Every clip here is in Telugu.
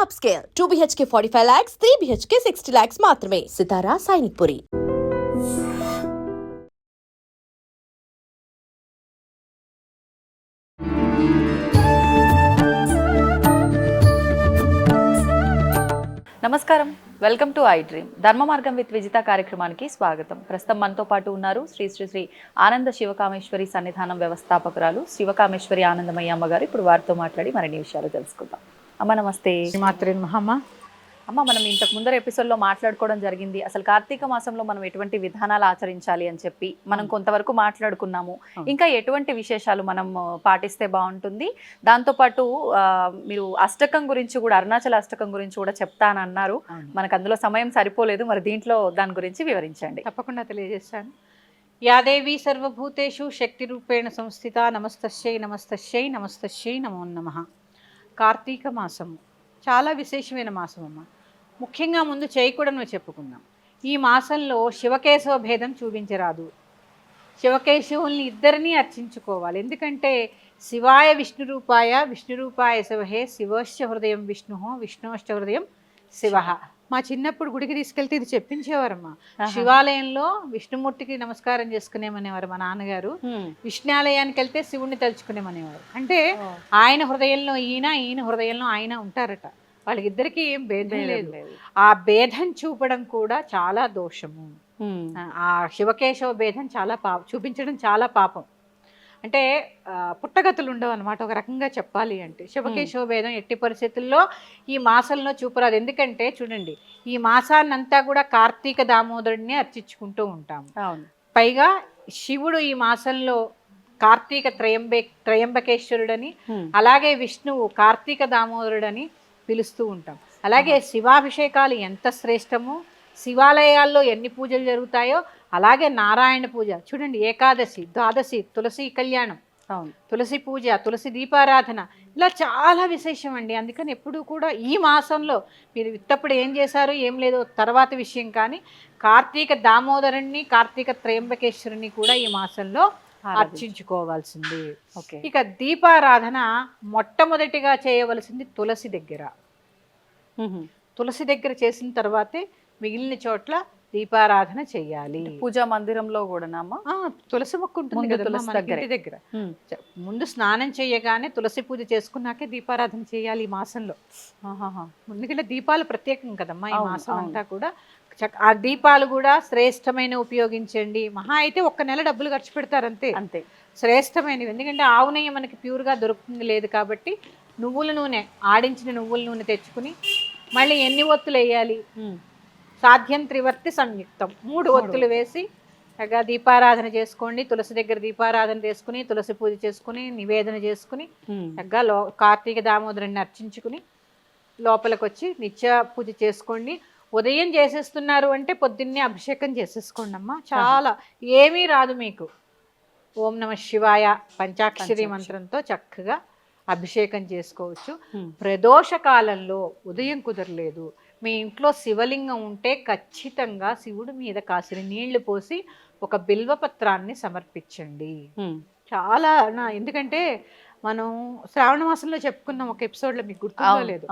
upscale 2 BHK 45 lakhs, 3 BHK 60 lakhs మాత్రమే. సితారా సైనిక్పురి. నమస్కారం, వెల్కమ్ టు ఐ డ్రీమ్. ధర్మ మార్గం విత్ విజిత కార్యక్రమానికి స్వాగతం. ప్రస్తుతం మనతో పాటు ఉన్నారు శ్రీ శ్రీ శ్రీ ఆనంద శివకామేశ్వరి సన్నిధానం వ్యవస్థాపకురాలు శివకామేశ్వరి ఆనందమయ్య అమ్మగారు. ఇప్పుడు వారితో మాట్లాడి మరిన్ని విషయాలు తెలుసుకుందాం. అమ్మ నమస్తే. శ్రీమాత్రే నమః. అమ్మ, మనం ఇంతకు ముందర ఎపిసోడ్లో మాట్లాడుకోవడం జరిగింది అసలు కార్తీక మాసంలో మనం ఎటువంటి విధానాలు ఆచరించాలి అని చెప్పి మనం కొంతవరకు మాట్లాడుకున్నాము. ఇంకా ఎటువంటి విశేషాలు మనం పాటిస్తే బాగుంటుంది, దాంతోపాటు మీరు అష్టకం గురించి కూడా, అరుణాచల అష్టకం గురించి కూడా చెప్తానన్నారు. మనకు అందులో సమయం సరిపోలేదు, మరి దీంట్లో దాని గురించి వివరించండి. తప్పకుండా తెలియజేస్తాను. యాదేవి సర్వభూతేషు శక్తి రూపేణ సంస్థిత. నమస్తస్యై నమస్తస్యై నమస్తస్యై నమో నమః. కార్తీక మాసము చాలా విశేషమైన మాసం అమ్మ. ముఖ్యంగా ముందు చేయకూడదు చెప్పుకుందాం. ఈ మాసంలో శివకేశవ భేదం చూపించరాదు. శివకేశవుల్ని ఇద్దరినీ అర్చించుకోవాలి. ఎందుకంటే శివాయ విష్ణురూపాయ విష్ణురూపాయ శివహే శివశ్చ హృదయం విష్ణు విష్ణుశ్చ హృదయం శివ. మా చిన్నప్పుడు గుడికి తీసుకెళ్తే ఇది చెప్పించేవారమ్మా. శివాలయంలో విష్ణుమూర్తికి నమస్కారం చేసుకునేమనేవారు మా నాన్నగారు. విష్ణాలయానికి వెళ్తే శివుణ్ణి తలుచుకునేమనేవారు. అంటే ఆయన హృదయంలో ఈయన, ఈయన హృదయంలో ఆయన ఉంటారట. వాళ్ళకిద్దరికి ఏం భేదం లేదు. ఆ భేదం చూపడం కూడా చాలా దోషము. ఆ శివకేశవ భేదం చాలా చూపించడం చాలా పాపం. అంటే పుట్టగతులు ఉండవు అనమాట. ఒక రకంగా చెప్పాలి అంటే శివకేశవ భేదం ఎట్టి పరిస్థితుల్లో ఈ మాసంలో చూపరాదు. ఎందుకంటే చూడండి, ఈ మాసాన్నంతా కూడా కార్తీక దామోదరుడిని అర్చించుకుంటూ ఉంటాము. పైగా శివుడు ఈ మాసంలో కార్తీక త్రయంబకేశ్వరుడని, అలాగే విష్ణువు కార్తీక దామోదరుడని పిలుస్తూ ఉంటాం. అలాగే శివాభిషేకాలు ఎంత శ్రేష్టమో, శివాలయాల్లో ఎన్ని పూజలు జరుగుతాయో అలాగే నారాయణ పూజ చూడండి, ఏకాదశి, ద్వాదశి, తులసి కళ్యాణం, తులసి పూజ, తులసి దీపారాధన, ఇలా చాలా విశేషం అండి. అందుకని ఎప్పుడు కూడా ఈ మాసంలో మీరు ఇత్తప్పుడు ఏం చేశారు ఏం లేదో తర్వాత విషయం, కానీ కార్తీక దామోదరుణ్ణి, కార్తీక త్రయంబకేశ్వరుని కూడా ఈ మాసంలో అర్చించుకోవాల్సింది. ఇక దీపారాధన మొట్టమొదటిగా చేయవలసింది తులసి దగ్గర. తులసి దగ్గర చేసిన తర్వాతే మిగిలిన చోట్ల దీపారాధన చెయ్యాలి. పూజా మందిరంలో కూడా తులసి మొక్క ఉంటుంది కదా ఇంటి దగ్గర. ముందు స్నానం చేయగానే తులసి పూజ చేసుకున్నాకే దీపారాధన చేయాలి ఈ మాసంలో. ఎందుకంటే దీపాలు ప్రత్యేకం కదమ్మా ఈ మాసం అంతా కూడా. ఆ దీపాలు కూడా శ్రేష్టమైన ఉపయోగించండి. మహా అయితే 1 నెల డబ్బులు ఖర్చు పెడతారు అంతే. అంతే శ్రేష్టమైనవి. ఎందుకంటే ఆవు నెయ్యి మనకి ప్యూర్గా దొరుకుతుంది లేదు కాబట్టి నువ్వుల నూనె, ఆడించిన నువ్వుల నూనె తెచ్చుకుని మళ్ళీ ఎన్ని ఒత్తులు వేయాలి, సాధ్యం త్రివర్తి సంయుక్తం 3 ఒత్తులు వేసి చక్కగా దీపారాధన చేసుకోండి. తులసి దగ్గర దీపారాధన చేసుకుని, తులసి పూజ చేసుకుని, నివేదన చేసుకుని చక్కగా కార్తీక దామోదరుని అర్చించుకుని లోపలికి వచ్చి నిత్య పూజ చేసుకోండి. ఉదయం చేసేస్తున్నారు అంటే పొద్దున్నే అభిషేకం చేసేసుకోండి అమ్మా. చాలా ఏమీ రాదు మీకు. ఓం నమ శివాయ పంచాక్షరి మంత్రంతో చక్కగా అభిషేకం చేసుకోవచ్చు. ప్రదోష కాలంలో ఉదయం కుదరలేదు, మీ ఇంట్లో శివలింగం ఉంటే ఖచ్చితంగా శివుడి మీద కాసిన నీళ్లు పోసి ఒక బిల్వపత్రాన్ని సమర్పించండి. చాలా ఎందుకంటే మనం శ్రావణ మాసంలో చెప్పుకున్నాం ఒక ఎపిసోడ్లో, మీకు గుర్తులేదు,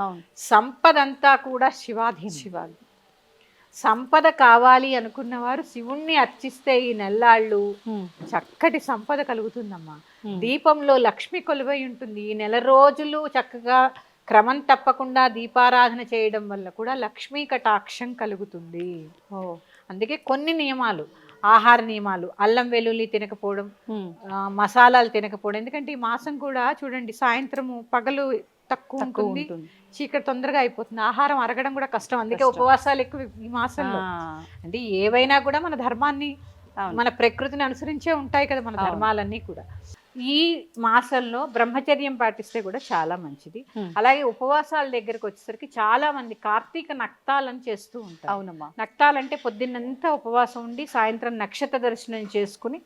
సంపద అంతా కూడా శివాధీనం. సంపద కావాలి అనుకున్నవారు శివుణ్ణి అర్చిస్తే ఈ నెల్లాళ్ళు చక్కటి సంపద కలుగుతుందమ్మా. దీపంలో లక్ష్మి కొలువై ఉంటుంది. ఈ నెల రోజులు చక్కగా క్రమం తప్పకుండా దీపారాధన చేయడం వల్ల కూడా లక్ష్మీ కటాక్షం కలుగుతుంది. అందుకే కొన్ని నియమాలు, ఆహార నియమాలు, అల్లం వెల్లుల్లి తినకపోవడం, మసాలాలు తినకపోవడం. ఎందుకంటే ఈ మాసం కూడా చూడండి, సాయంత్రము పగలు తక్కువ ఉంటుంది, చీకటి తొందరగా అయిపోతుంది, ఆహారం అరగడం కూడా కష్టం. అందుకే ఉపవాసాలు ఎక్కువ ఈ మాసంలో. అంటే ఏవైనా కూడా మన ధర్మాన్ని, మన ప్రకృతిని అనుసరించే ఉంటాయి కదా మన ధర్మాలన్నీ కూడా. ఈ మాసంలో బ్రహ్మచర్యం పాటిస్తే కూడా చాలా మంచిది. అలాగే ఉపవాసాల దగ్గరకు వచ్చేసరికి చాలా మంది కార్తీక నక్తాలను చేస్తూ ఉంటారు. అవునమ్మా. నక్తాలంటే పొద్దున్నంతా ఉపవాసం ఉండి సాయంత్రం నక్షత్ర దర్శనం చేసుకుని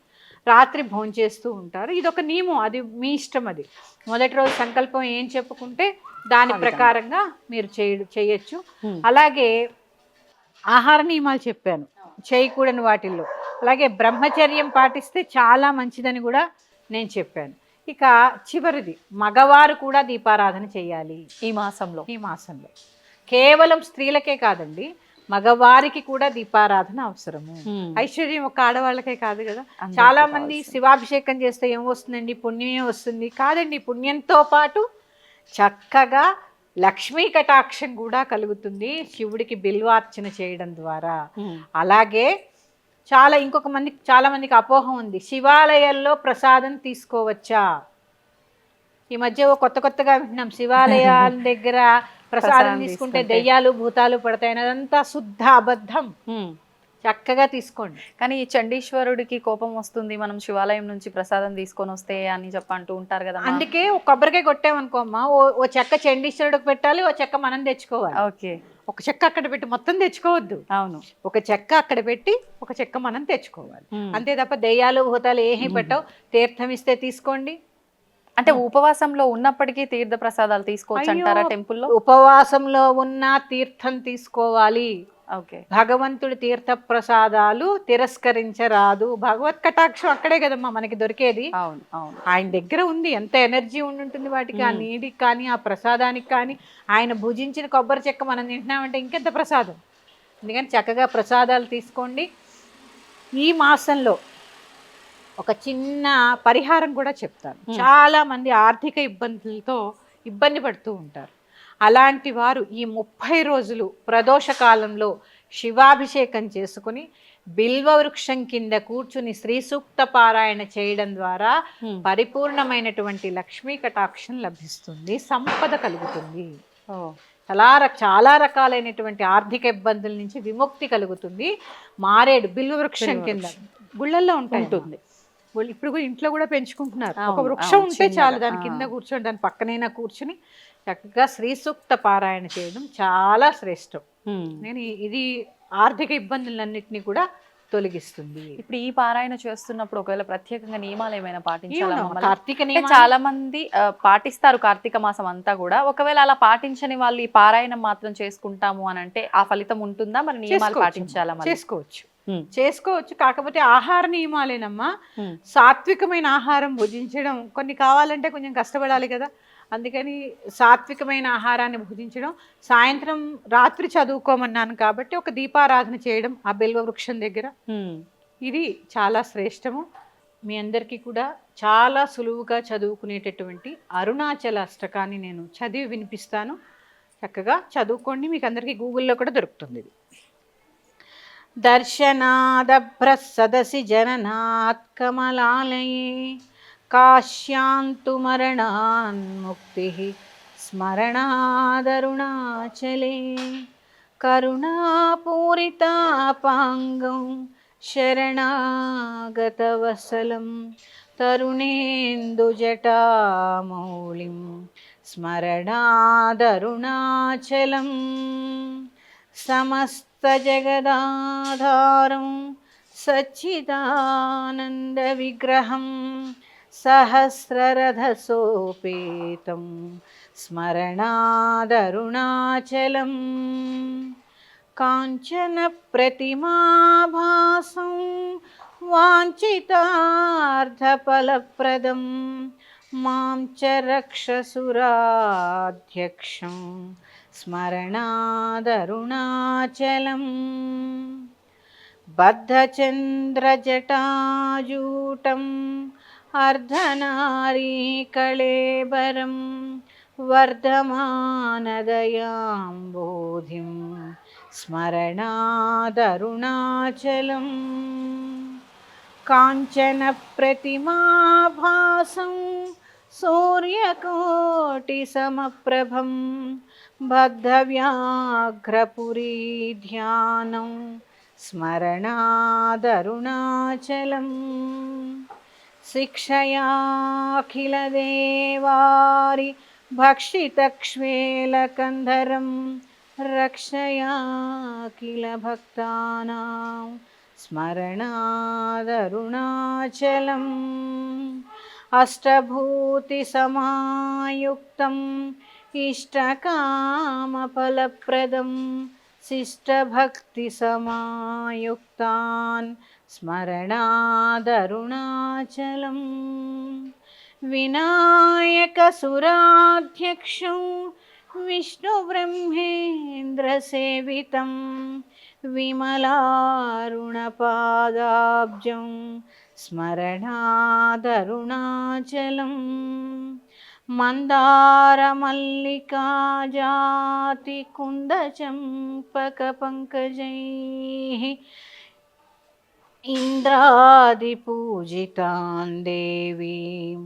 రాత్రి భోంచేస్తూ ఉంటారు. ఇది ఒక నియమం, అది మీ ఇష్టం. అది మొదటి రోజు సంకల్పం ఏం చెప్పుకుంటే దాని ప్రకారంగా మీరు చేయొచ్చు. అలాగే ఆహార నియమాలు చెప్పాను చేయకూడని వాటిల్లో. అలాగే బ్రహ్మచర్యం పాటిస్తే చాలా మంచిదని కూడా నేను చెప్పాను. ఇక చివరిది, మగవారు కూడా దీపారాధన చేయాలి ఈ మాసంలో. కేవలం స్త్రీలకే కాదండి, మగవారికి కూడా దీపారాధన అవసరము. ఐశ్వర్యం ఒక ఆడవాళ్ళకే కాదు కదా. చాలా మంది శివాభిషేకం చేస్తే ఏం వస్తుందండి, పుణ్యమే వస్తుంది. కాదండి, పుణ్యంతో పాటు చక్కగా లక్ష్మీ కటాక్షం కూడా కలుగుతుంది శివుడికి బిల్వార్చన చేయడం ద్వారా. అలాగే చాలా మందికి అపోహ ఉంది, శివాలయాల్లో ప్రసాదం తీసుకోవచ్చా. ఈ మధ్య కొత్తగా వింటున్నాం, శివాలయాల దగ్గర ప్రసాదం తీసుకుంటే దెయ్యాలు భూతాలు పడతాయి. అదంతా శుద్ధ అబద్ధం. చక్కగా తీసుకోండి. కానీ ఈ చండీశ్వరుడికి కోపం వస్తుంది మనం శివాలయం నుంచి ప్రసాదం తీసుకొని వస్తే అని అంటూ ఉంటారు కదా. అందుకే ఒక కొబ్బరికాయ కొట్టామనుకోమ్మా, ఓ చెక్క చండీశ్వరుడికి పెట్టాలి, ఓ చెక్క మనం తెచ్చుకోవాలి. ఓకే, ఒక చెక్క అక్కడ పెట్టి మొత్తం తెచ్చుకోవద్దు. అవును, ఒక చెక్క అక్కడ పెట్టి ఒక చెక్క మనం తెచ్చుకోవాలి. అంతే తప్ప దెయ్యాలు భూతాలు ఏమీ పెట్టవు. తీర్థం ఇస్తే తీసుకోండి. అంటే ఉపవాసంలో ఉన్నప్పటికీ తీర్థ ప్రసాదాలు తీసుకోవచ్చు అంటారా టెంపుల్లో? ఉపవాసంలో ఉన్న తీర్థం తీసుకోవాలి. ఓకే, భగవంతుడి తీర్థ ప్రసాదాలు తిరస్కరించరాదు. భగవత్ కటాక్షం అక్కడే కదమ్మా మనకి దొరికేది. అవును అవును, ఆయన దగ్గర ఉంది. ఎంత ఎనర్జీ ఉంటుంది వాటికి, ఆ నీటికి కానీ ఆ ప్రసాదానికి కానీ. ఆయన భుజించిన కొబ్బరి చెక్క మనం తింటున్నామంటే ఇంకెంత ప్రసాదం. అందుకని చక్కగా ప్రసాదాలు తీసుకోండి. ఈ మాసంలో ఒక చిన్న పరిహారం కూడా చెప్తాను. చాలా మంది ఆర్థిక ఇబ్బందులతో ఇబ్బంది పడుతూ ఉంటారు. అలాంటి వారు ఈ 30 రోజులు ప్రదోష కాలంలో శివాభిషేకం చేసుకుని బిల్వ వృక్షం కింద కూర్చుని శ్రీ సూక్త పారాయణ చేయడం ద్వారా పరిపూర్ణమైనటువంటి లక్ష్మీ కటాక్షం లభిస్తుంది, సంపద కలుగుతుంది. చాలా రకాలైనటువంటి ఆర్థిక ఇబ్బందుల నుంచి విముక్తి కలుగుతుంది. మారేడు బిల్వ వృక్షం కింద గుళ్ళల్లో ఉంటుంది. ఇప్పుడు కూడా ఇంట్లో కూడా పెంచుకుంటున్నారు. ఒక వృక్షం ఉంటే చాలు, దాని కింద కూర్చొని దాని పక్కనైనా కూర్చుని చక్కగా శ్రీ సూక్త పారాయణ చేయడం చాలా శ్రేష్టం. ఇది ఆర్థిక ఇబ్బందులన్నింటినీ కూడా తొలగిస్తుంది. ఇప్పుడు ఈ పారాయణ చేస్తున్నప్పుడు ఒకవేళ ప్రత్యేకంగా నియమాలు ఏమైనా పాటించాలా? కార్తీక చాలా మంది పాటిస్తారు కార్తీక మాసం అంతా కూడా. ఒకవేళ అలా పాటించని వాళ్ళు ఈ పారాయణం మాత్రం చేసుకుంటాము అని అంటే ఆ ఫలితం ఉంటుందా? మరి నియమాలు పాటించాలా? చేసుకోవచ్చు. కాకపోతే ఆహార నియమాలేనమ్మా. సాత్వికమైన ఆహారం భుజించడం, కొన్ని కావాలంటే కొంచెం కష్టపడాలి కదా. అందుకని సాత్వికమైన ఆహారాన్ని భుజించడం. సాయంత్రం రాత్రి చదువుకోమన్నాను కాబట్టి ఒక దీపారాధన చేయడం ఆ బిల్వ వృక్షం దగ్గర, ఇది చాలా శ్రేష్టము. మీ అందరికీ కూడా చాలా సులువుగా చదువుకునేటటువంటి అరుణాచల అష్టకాన్ని నేను చదివి వినిపిస్తాను. చక్కగా చదువుకోండి. మీకు అందరికీ గూగుల్లో కూడా దొరుకుతుంది. దర్శనాదభ్ర సదసి జననాత్ కమలాలయే కాశ్యాంతు మరణాన్ముక్తి స్మరణాదరుణాచలే కరుణాపూరితాపాంగం శరణాగతవసలం తరుణేందుజటామౌళిం స్మరణాదరుణాచలం సమస్తజగదాధారం సచ్చిదానందవిగ్రహం సహస్రరథసోపేతం స్మరణాదరుణాచలం కాంచన ప్రతిమాభాసం వాంఛితార్థఫలప్రదం మాం చ రక్షసురాధ్యక్షం స్మరణాదరుణాచలం బద్ధచంద్రజటాజూటం అర్ధనారీకళేబరం వర్ధమానదయాంబోధిం స్మరణాదరుణాచలం కాంచన ప్రతిమాభాసం సూర్యకోటిసమప్రభం బద్ధవ్యాఘ్రపురీ ధ్యానం స్మరణాదరుణాచలం శిక్షయాఖిలదేవారి భక్షితక్ష్మేలకంధరం రక్షయాఖిల భక్తానాం స్మరణాదరుణాచలం అష్టభూతి సమాయుక్తం ఇష్టకామఫలప్రదం శిష్టభక్తి సమాయుక్తాన్ స్మరణాదరుణాచలం వినాయక సురాధ్యక్షం విష్ణు బ్రహ్మేంద్ర సేవితం విమలారుణపాదాబ్జం స్మరణాదరుణాచలం మందారమల్లికా జాతి కుందచంపక పంకజైః ఇంద్రాదిపూజితాన్ దేవీం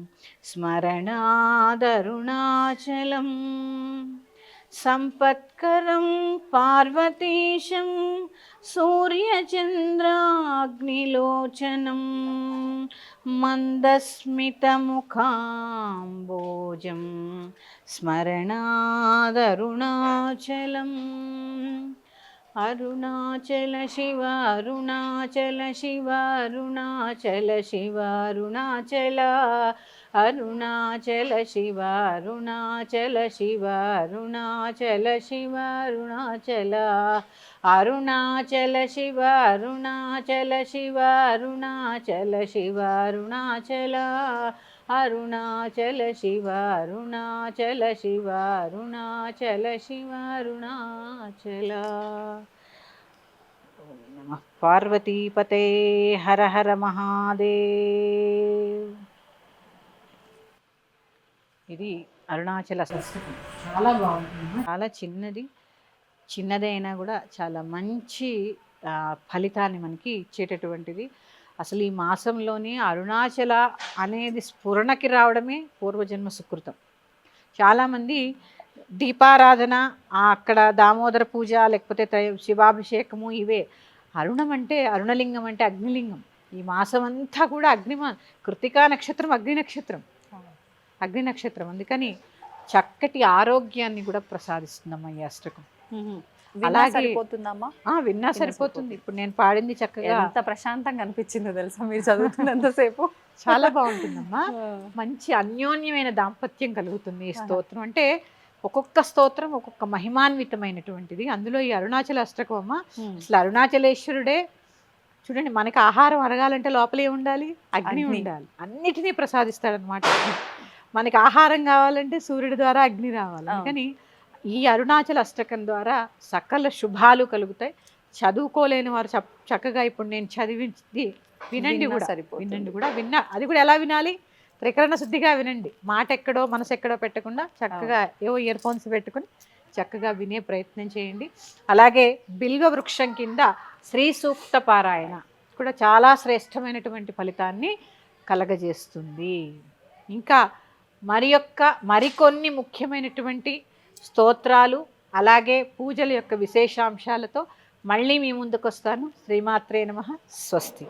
స్మరణాదరుణాచలం సంపత్కరం పార్వతీశం సూర్యచంద్రాగ్నిలోచనం మందస్మితముఖాంబోజం స్మరణాదరుణాచలం అరుణాచల శివ అరుణాచల శివ అరుణాచల శివ అరుణాచల అరుణాచల శివ అరుణాచల శివ అరుణాచల శివ అరుణాచల అరుణాచల శివ అరుణాచల శివ అరుణాచల శివ అరుణాచల అరుణాచల శివ అరుణాచల శివ అరుణాచల శివ అరుణాచల నమః పార్వతీపతే హర హర మహాదేవ్. ఇది అరుణాచల సంస్కృతి చాలా బాగుంటుంది, చాలా చిన్నదైనా కూడా చాలా మంచి ఫలితాన్ని మనకి ఇచ్చేటటువంటిది. అసలు ఈ మాసంలోనే అరుణాచల అనేది స్ఫురణకి రావడమే పూర్వజన్మ సుకృతం. చాలామంది దీపారాధన, అక్కడ దామోదర పూజ, లేకపోతే శివాభిషేకము, ఇవే. అరుణం అంటే, అరుణలింగం అంటే అగ్నిలింగం. ఈ మాసం అంతా కూడా కృతికా నక్షత్రం అగ్ని నక్షత్రం. అందుకని చక్కటి ఆరోగ్యాన్ని కూడా ప్రసాదిస్తుందమ్మా ఈ అష్టకం. అలాగే విన్నా సరిపోతుంది. ఇప్పుడు నేను పాడింది చక్కగా ఎంత ప్రశాంతంగా అనిపించిందో తెలుసా మీరు చదువుతున్నంతసేపు. చాలా బాగుంటుందమ్మా. మంచి అన్యోన్యమైన దాంపత్యం కలుగుతుంది ఈ స్తోత్రం. అంటే ఒక్కొక్క స్తోత్రం ఒక్కొక్క మహిమాన్వితమైనటువంటిది. అందులో ఈ అరుణాచల అష్టకం అమ్మ, అసలు అరుణాచలేశ్వరుడే చూడండి, మనకి ఆహారం అరగాలంటే లోపలే ఉండాలి, అగ్ని ఉండాలి. అన్నిటినీ ప్రసాదిస్తాడనమాట. మనకి ఆహారం కావాలంటే సూర్యుడి ద్వారా అగ్ని రావాలి. అందుకని ఈ అరుణాచల అష్టకం ద్వారా సకల శుభాలు కలుగుతాయి. చదువుకోలేని వారు చక్కగా ఇప్పుడు నేను చదివింది వినండి కూడా, అది కూడా ఎలా వినాలి? త్రికరణ శుద్ధిగా వినండి. మాట ఎక్కడో మనసు ఎక్కడో పెట్టకుండా చక్కగా ఏవో ఇయర్ ఫోన్స్ పెట్టుకుని చక్కగా వినే ప్రయత్నం చేయండి. అలాగే బిల్వ వృక్షం కింద శ్రీ సూక్త పారాయణ కూడా చాలా శ్రేష్టమైనటువంటి ఫలితాన్ని కలగజేస్తుంది. ఇంకా మరికొన్ని ముఖ్యమైనటువంటి స్తోత్రాలు అలాగే పూజల యొక్క విశేషాంశాలతో మళ్ళీ మీ ముందుకు వస్తాను. శ్రీమాత్రే నమః. స్వస్తి.